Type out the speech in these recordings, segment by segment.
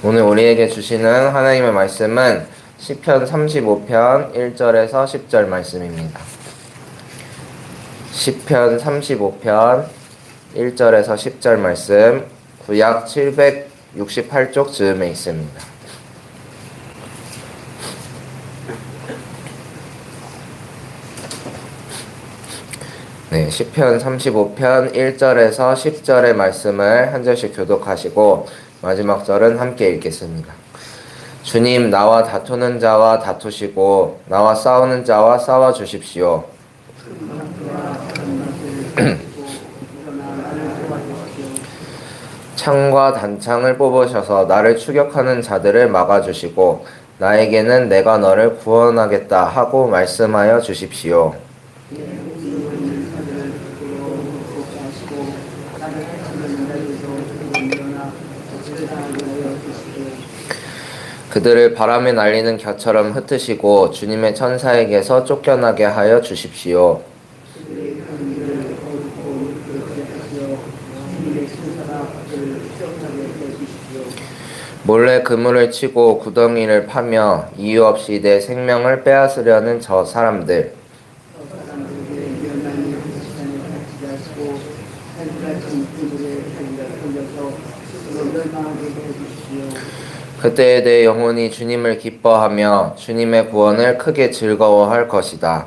오늘 우리에게 주시는 하나님의 말씀은 시편 35편 1절에서 10절 말씀입니다. 시편 35편 1절에서 10절 말씀, 구약 768쪽 즈음에 있습니다. 네, 시편 35편 1절에서 10절의 말씀을 한 절씩 교독하시고 마지막 절은 함께 읽겠습니다. 주님, 나와 다투는 자와 다투시고 나와 싸우는 자와 싸워 주십시오. 창과 단창을 뽑으셔서 나를 추격하는 자들을 막아주시고 나에게는 내가 너를 구원하겠다 하고 말씀하여 주십시오. 그들을 바람에 날리는 겨처럼 흩으시고 주님의 천사에게서 쫓겨나게 하여 주십시오. 몰래 그물을 치고 구덩이를 파며 이유 없이 내 생명을 빼앗으려는 저 사람들. 그때 내 영혼이 주님을 기뻐하며 주님의 구원을 크게 즐거워할 것이다.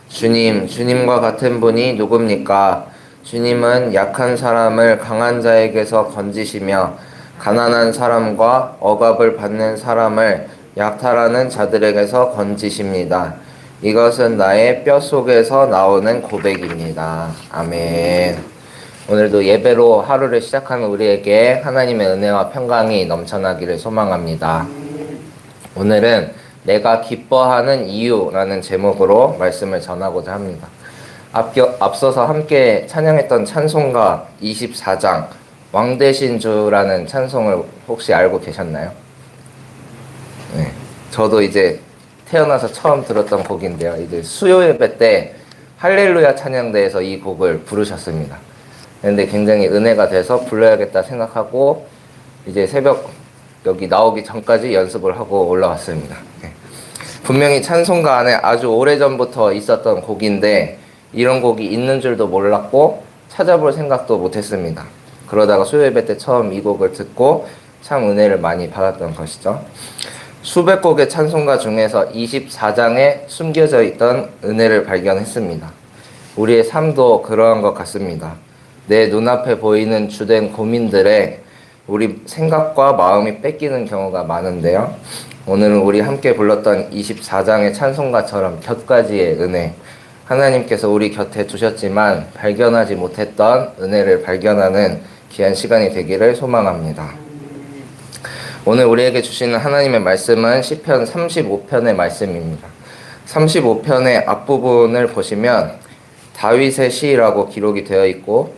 주님과 같은 분이 누굽니까? 주님은 약한 사람을 강한 자에게서 건지시며 가난한 사람과 억압을 받는 사람을 약탈하는 자들에게서 건지십니다. 이것은 나의 뼛속에서 나오는 고백입니다. 아멘. 오늘도 예배로 하루를 시작하는 우리에게 하나님의 은혜와 평강이 넘쳐나기를 소망합니다. 오늘은 내가 기뻐하는 이유라는 제목으로 말씀을 전하고자 합니다. 앞서서 함께 찬양했던 찬송가 24장 왕 되신 주라는 찬송을 혹시 알고 계셨나요? 네, 저도 이제 태어나서 처음 들었던 곡인데요. 이제 수요 예배 때 할렐루야 찬양대에서 이 곡을 부르셨습니다. 근데 굉장히 은혜가 돼서 불러야겠다 생각하고 이제 새벽 여기 나오기 전까지 연습을 하고 올라왔습니다. 네. 분명히 찬송가 안에 아주 오래전부터 있었던 곡인데 이런 곡이 있는 줄도 몰랐고 찾아볼 생각도 못했습니다. 그러다가 수요예배 때 처음 이 곡을 듣고 참 은혜를 많이 받았던 것이죠. 수백 곡의 찬송가 중에서 24장에 숨겨져 있던 은혜를 발견했습니다. 우리의 삶도 그러한 것 같습니다. 내 눈앞에 보이는 주된 고민들에 우리 생각과 마음이 뺏기는 경우가 많은데요. 오늘은 우리 함께 불렀던 24장의 찬송가처럼 곁가지의 은혜, 하나님께서 우리 곁에 두셨지만 발견하지 못했던 은혜를 발견하는 귀한 시간이 되기를 소망합니다. 오늘 우리에게 주시는 하나님의 말씀은 시편 35편의 말씀입니다. 35편의 앞부분을 보시면 다윗의 시라고 기록이 되어 있고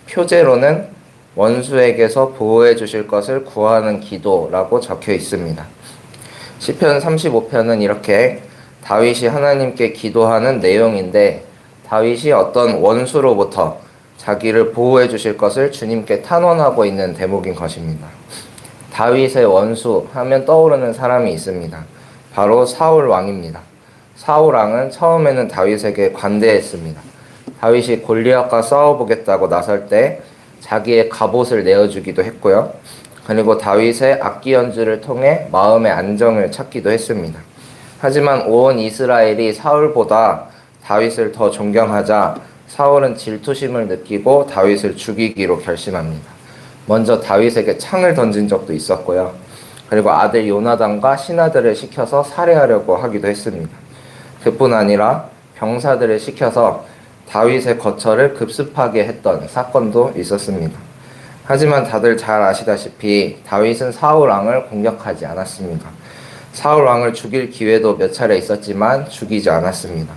표제로는 원수에게서 보호해 주실 것을 구하는 기도라고 적혀 있습니다. 시편 35편은 이렇게 다윗이 하나님께 기도하는 내용인데 다윗이 어떤 원수로부터 자기를 보호해 주실 것을 주님께 탄원하고 있는 대목인 것입니다. 다윗의 원수 하면 떠오르는 사람이 있습니다. 바로 사울 왕입니다. 사울 왕은 처음에는 다윗에게 관대했습니다. 다윗이 골리앗과 싸워보겠다고 나설 때 자기의 갑옷을 내어주기도 했고요. 그리고 다윗의 악기 연주를 통해 마음의 안정을 찾기도 했습니다. 하지만 온 이스라엘이 사울보다 다윗을 더 존경하자 사울은 질투심을 느끼고 다윗을 죽이기로 결심합니다. 먼저 다윗에게 창을 던진 적도 있었고요. 그리고 아들 요나단과 신하들을 시켜서 살해하려고 하기도 했습니다. 그뿐 아니라 병사들을 시켜서 다윗의 거처를 급습하게 했던 사건도 있었습니다. 하지만 다들 잘 아시다시피 다윗은 사울 왕을 공격하지 않았습니다. 사울 왕을 죽일 기회도 몇 차례 있었지만 죽이지 않았습니다.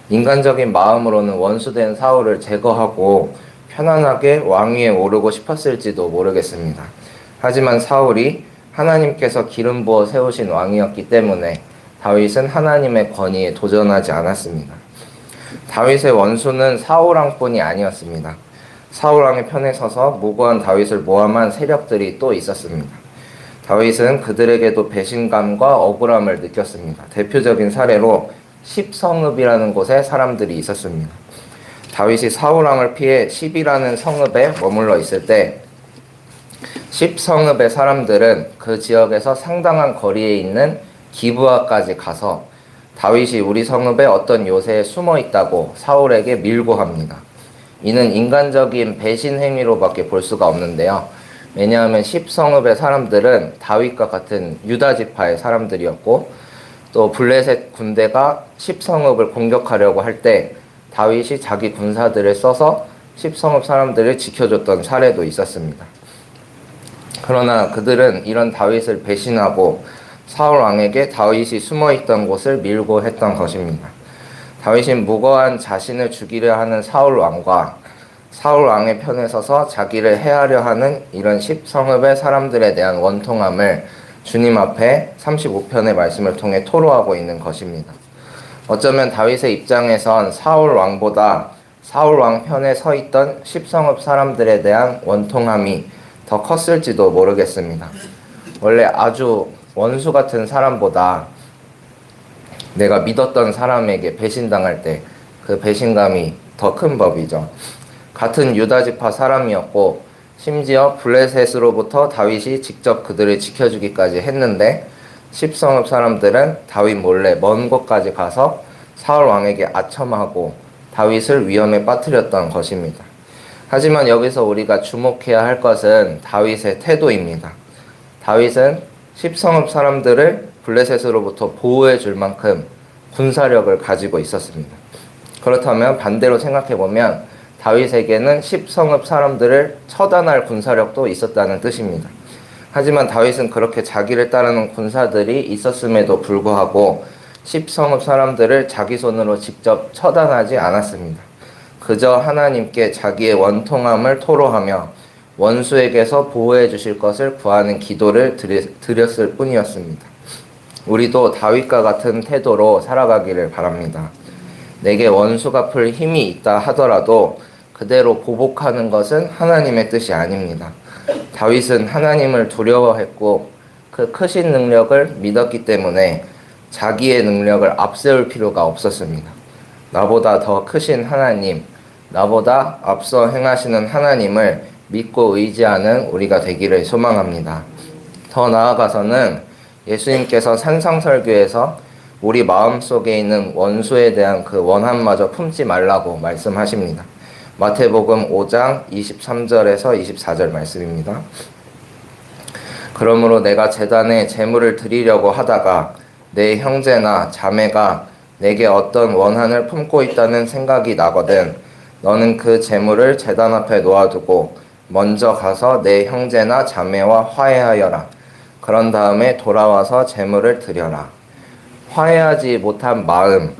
인간적인 마음으로는 원수된 사울을 제거하고 편안하게 왕위에 오르고 싶었을지도 모르겠습니다. 하지만 사울이 하나님께서 기름 부어 세우신 왕이었기 때문에 다윗은 하나님의 권위에 도전하지 않았습니다. 다윗의 원수는 사울왕뿐이 아니었습니다. 사울왕의 편에 서서 무고한 다윗을 모함한 세력들이 또 있었습니다. 다윗은 그들에게도 배신감과 억울함을 느꼈습니다. 대표적인 사례로 십성읍이라는 곳에 사람들이 있었습니다. 다윗이 사울왕을 피해 십이라는 성읍에 머물러 있을 때 십성읍의 사람들은 그 지역에서 상당한 거리에 있는 기브아까지 가서 다윗이 우리 성읍에 어떤 요새에 숨어 있다고 사울에게 밀고 합니다. 이는 인간적인 배신 행위로밖에 볼 수가 없는데요. 왜냐하면 십성읍의 사람들은 다윗과 같은 유다 지파의 사람들이었고, 또 블레셋 군대가 십성읍을 공격하려고 할 때 다윗이 자기 군사들을 써서 십성읍 사람들을 지켜줬던 사례도 있었습니다. 그러나 그들은 이런 다윗을 배신하고 사울 왕에게 다윗이 숨어있던 곳을 밀고 했던 것입니다. 다윗은 무고한 자신을 죽이려 하는 사울 왕과 사울 왕의 편에 서서 자기를 해하려 하는 이런 십성읍의 사람들에 대한 원통함을 주님 앞에 35편의 말씀을 통해 토로하고 있는 것입니다. 어쩌면 다윗의 입장에선 사울 왕보다 사울 왕 편에 서 있던 십성읍 사람들에 대한 원통함이 더 컸을지도 모르겠습니다. 원래 아주 원수 같은 사람보다 내가 믿었던 사람에게 배신당할 때 그 배신감이 더 큰 법이죠. 같은 유다 지파 사람이었고 심지어 블레셋으로부터 다윗이 직접 그들을 지켜주기까지 했는데 십성읍 사람들은 다윗 몰래 먼 곳까지 가서 사울 왕에게 아첨하고 다윗을 위험에 빠뜨렸던 것입니다. 하지만 여기서 우리가 주목해야 할 것은 다윗의 태도입니다. 다윗은 십성읍 사람들을 블레셋으로부터 보호해 줄 만큼 군사력을 가지고 있었습니다. 그렇다면 반대로 생각해보면 다윗에게는 십성읍 사람들을 처단할 군사력도 있었다는 뜻입니다. 하지만 다윗은 그렇게 자기를 따르는 군사들이 있었음에도 불구하고 십성읍 사람들을 자기 손으로 직접 처단하지 않았습니다. 그저 하나님께 자기의 원통함을 토로하며 원수에게서 보호해 주실 것을 구하는 기도를 드렸을 뿐이었습니다. 우리도 다윗과 같은 태도로 살아가기를 바랍니다. 내게 원수 갚을 힘이 있다 하더라도 그대로 보복하는 것은 하나님의 뜻이 아닙니다. 다윗은 하나님을 두려워했고 그 크신 능력을 믿었기 때문에 자기의 능력을 앞세울 필요가 없었습니다. 나보다 더 크신 하나님, 나보다 앞서 행하시는 하나님을 믿고 의지하는 우리가 되기를 소망합니다. 더 나아가서는 예수님께서 산상설교에서 우리 마음속에 있는 원수에 대한 그 원함마저 품지 말라고 말씀하십니다. 마태복음 5장 23절에서 24절 말씀입니다. 그러므로 내가 제단에 제물을 드리려고 하다가 내 형제나 자매가 내게 어떤 원한을 품고 있다는 생각이 나거든 너는 그 제물을 제단 앞에 놓아두고 먼저 가서 내 형제나 자매와 화해하여라. 그런 다음에 돌아와서 제물을 드려라. 화해하지 못한 마음,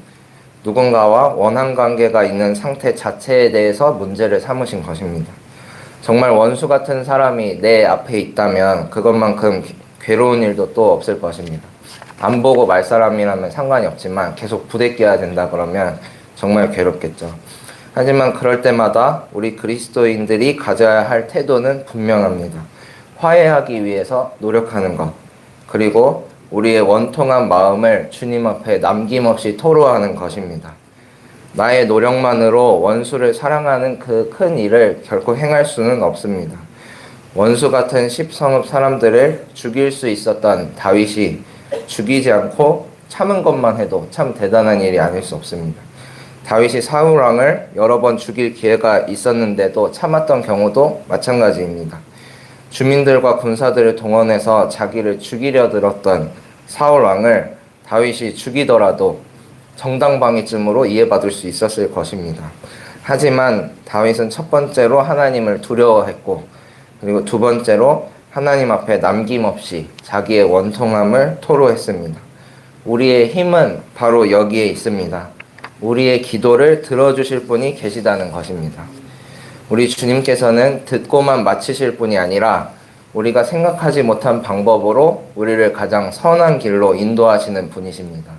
누군가와 원한 관계가 있는 상태 자체에 대해서 문제를 삼으신 것입니다. 정말 원수 같은 사람이 내 앞에 있다면 그것만큼 괴로운 일도 또 없을 것입니다. 안 보고 말 사람이라면 상관이 없지만 계속 부대껴야 된다 그러면 정말 괴롭겠죠. 하지만 그럴 때마다 우리 그리스도인들이 가져야 할 태도는 분명합니다. 화해하기 위해서 노력하는 것, 그리고 우리의 원통한 마음을 주님 앞에 남김없이 토로하는 것입니다. 나의 노력만으로 원수를 사랑하는 그 큰 일을 결코 행할 수는 없습니다. 원수 같은 십성읍 사람들을 죽일 수 있었던 다윗이 죽이지 않고 참은 것만 해도 참 대단한 일이 아닐 수 없습니다. 다윗이 사울 왕을 여러 번 죽일 기회가 있었는데도 참았던 경우도 마찬가지입니다. 주민들과 군사들을 동원해서 자기를 죽이려 들었던 사울 왕을 다윗이 죽이더라도 정당방위쯤으로 이해받을 수 있었을 것입니다. 하지만 다윗은 첫 번째로 하나님을 두려워했고, 그리고 두 번째로 하나님 앞에 남김없이 자기의 원통함을 토로했습니다. 우리의 힘은 바로 여기에 있습니다. 우리의 기도를 들어주실 분이 계시다는 것입니다. 우리 주님께서는 듣고만 마치실 분이 아니라 우리가 생각하지 못한 방법으로 우리를 가장 선한 길로 인도하시는 분이십니다.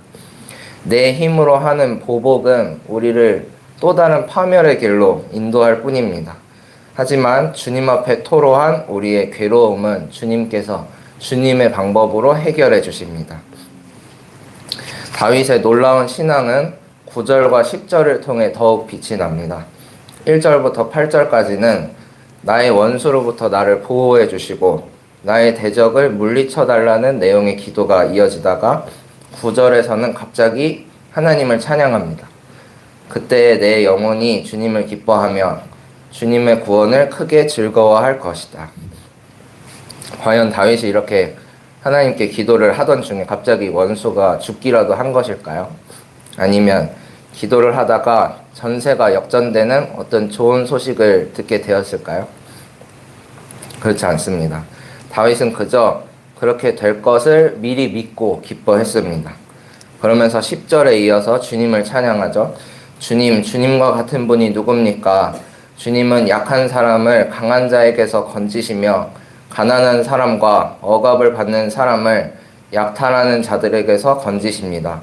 내 힘으로 하는 보복은 우리를 또 다른 파멸의 길로 인도할 뿐입니다. 하지만 주님 앞에 토로한 우리의 괴로움은 주님께서 주님의 방법으로 해결해 주십니다. 다윗의 놀라운 신앙은 9절과 10절을 통해 더욱 빛이 납니다. 1절부터 8절까지는 나의 원수로부터 나를 보호해 주시고 나의 대적을 물리쳐 달라는 내용의 기도가 이어지다가 9절에서는 갑자기 하나님을 찬양합니다. 그때 내 영혼이 주님을 기뻐하며 주님의 구원을 크게 즐거워할 것이다. 과연 다윗이 이렇게 하나님께 기도를 하던 중에 갑자기 원수가 죽기라도 한 것일까요? 아니면 기도를 하다가 전세가 역전되는 어떤 좋은 소식을 듣게 되었을까요? 그렇지 않습니다. 다윗은 그저 그렇게 될 것을 미리 믿고 기뻐했습니다. 그러면서 10절에 이어서 주님을 찬양하죠. 주님, 주님과 같은 분이 누굽니까? 주님은 약한 사람을 강한 자에게서 건지시며 가난한 사람과 억압을 받는 사람을 약탈하는 자들에게서 건지십니다.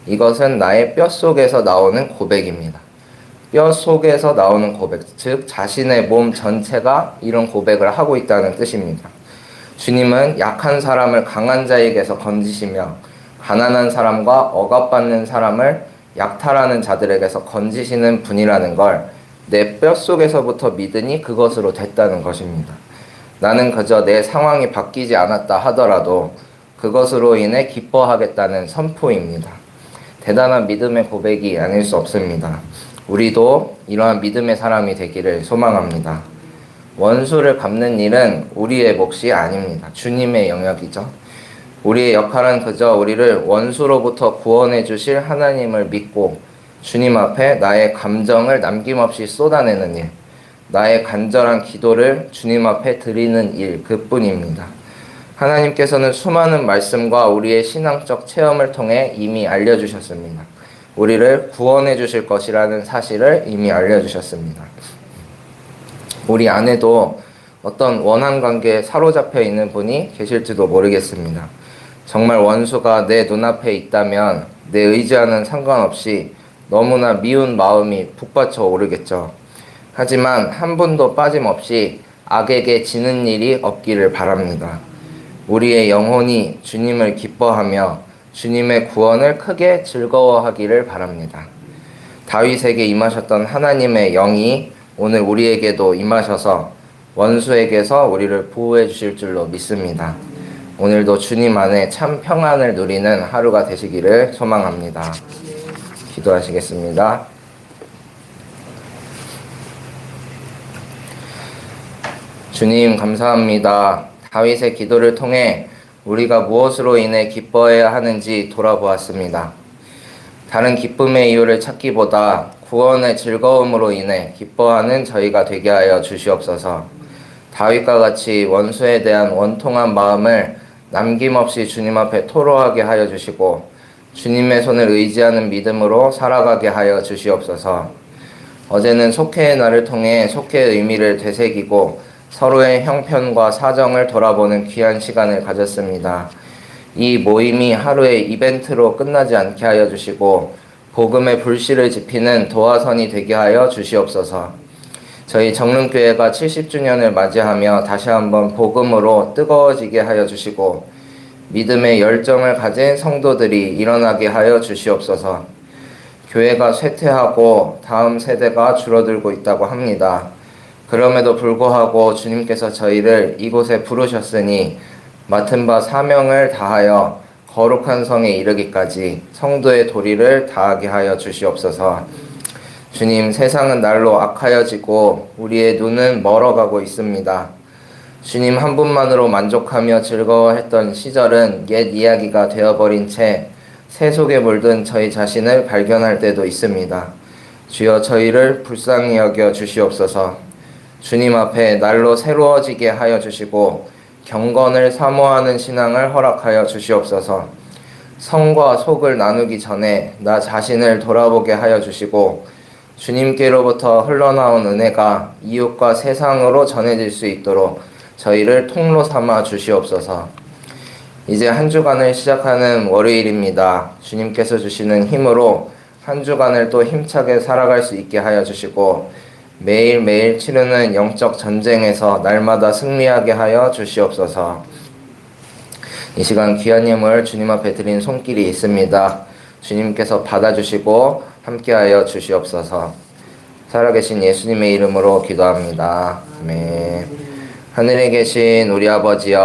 이것은 나의 뼛속에서 나오는 고백입니다. 뼛속에서 나오는 고백, 즉 자신의 몸 전체가 이런 고백을 하고 있다는 뜻입니다. 주님은 약한 사람을 강한 자에게서 건지시며 가난한 사람과 억압받는 사람을 약탈하는 자들에게서 건지시는 분이라는 걸 내 뼛속에서부터 믿으니 그것으로 됐다는 것입니다. 나는 그저 내 상황이 바뀌지 않았다 하더라도 그것으로 인해 기뻐하겠다는 선포입니다. 대단한 믿음의 고백이 아닐 수 없습니다. 우리도 이러한 믿음의 사람이 되기를 소망합니다. 원수를 갚는 일은 우리의 몫이 아닙니다. 주님의 영역이죠. 우리의 역할은 그저 우리를 원수로부터 구원해 주실 하나님을 믿고 주님 앞에 나의 감정을 남김없이 쏟아내는 일, 나의 간절한 기도를 주님 앞에 드리는 일, 그뿐입니다. 하나님께서는 수많은 말씀과 우리의 신앙적 체험을 통해 이미 알려주셨습니다. 우리를 구원해 주실 것이라는 사실을 이미 알려주셨습니다. 우리 안에도 어떤 원한 관계에 사로잡혀 있는 분이 계실지도 모르겠습니다. 정말 원수가 내 눈앞에 있다면 내 의지와는 상관없이 너무나 미운 마음이 북받쳐 오르겠죠. 하지만 한 분도 빠짐없이 악에게 지는 일이 없기를 바랍니다. 우리의 영혼이 주님을 기뻐하며 주님의 구원을 크게 즐거워하기를 바랍니다. 다윗에게 임하셨던 하나님의 영이 오늘 우리에게도 임하셔서 원수에게서 우리를 보호해 주실 줄로 믿습니다. 오늘도 주님 안에 참 평안을 누리는 하루가 되시기를 소망합니다. 기도하시겠습니다. 주님 감사합니다. 다윗의 기도를 통해 우리가 무엇으로 인해 기뻐해야 하는지 돌아보았습니다. 다른 기쁨의 이유를 찾기보다 구원의 즐거움으로 인해 기뻐하는 저희가 되게 하여 주시옵소서. 다윗과 같이 원수에 대한 원통한 마음을 남김없이 주님 앞에 토로하게 하여 주시고 주님의 손을 의지하는 믿음으로 살아가게 하여 주시옵소서. 어제는 속회의 날을 통해 속회의 의미를 되새기고 서로의 형편과 사정을 돌아보는 귀한 시간을 가졌습니다. 이 모임이 하루의 이벤트로 끝나지 않게 하여 주시고 복음의 불씨를 지피는 도화선이 되게 하여 주시옵소서. 저희 정릉교회가 70주년을 맞이하며 다시 한번 복음으로 뜨거워지게 하여 주시고 믿음의 열정을 가진 성도들이 일어나게 하여 주시옵소서. 교회가 쇠퇴하고 다음 세대가 줄어들고 있다고 합니다. 그럼에도 불구하고 주님께서 저희를 이곳에 부르셨으니 맡은 바 사명을 다하여 거룩한 성에 이르기까지 성도의 도리를 다하게 하여 주시옵소서. 주님, 세상은 날로 악하여지고 우리의 눈은 멀어가고 있습니다. 주님 한 분만으로 만족하며 즐거워했던 시절은 옛 이야기가 되어버린 채 새 속에 물든 저희 자신을 발견할 때도 있습니다. 주여 저희를 불쌍히 여겨 주시옵소서. 주님 앞에 날로 새로워지게 하여 주시고 경건을 사모하는 신앙을 허락하여 주시옵소서. 성과 속을 나누기 전에 나 자신을 돌아보게 하여 주시고 주님께로부터 흘러나온 은혜가 이웃과 세상으로 전해질 수 있도록 저희를 통로 삼아 주시옵소서. 이제 한 주간을 시작하는 월요일입니다. 주님께서 주시는 힘으로 한 주간을 또 힘차게 살아갈 수 있게 하여 주시고 매일매일 치르는 영적 전쟁에서 날마다 승리하게 하여 주시옵소서. 이 시간 귀한 예물 주님 앞에 드린 손길이 있습니다. 주님께서 받아주시고 함께하여 주시옵소서. 살아계신 예수님의 이름으로 기도합니다. 아멘. 하늘에 계신 우리 아버지여,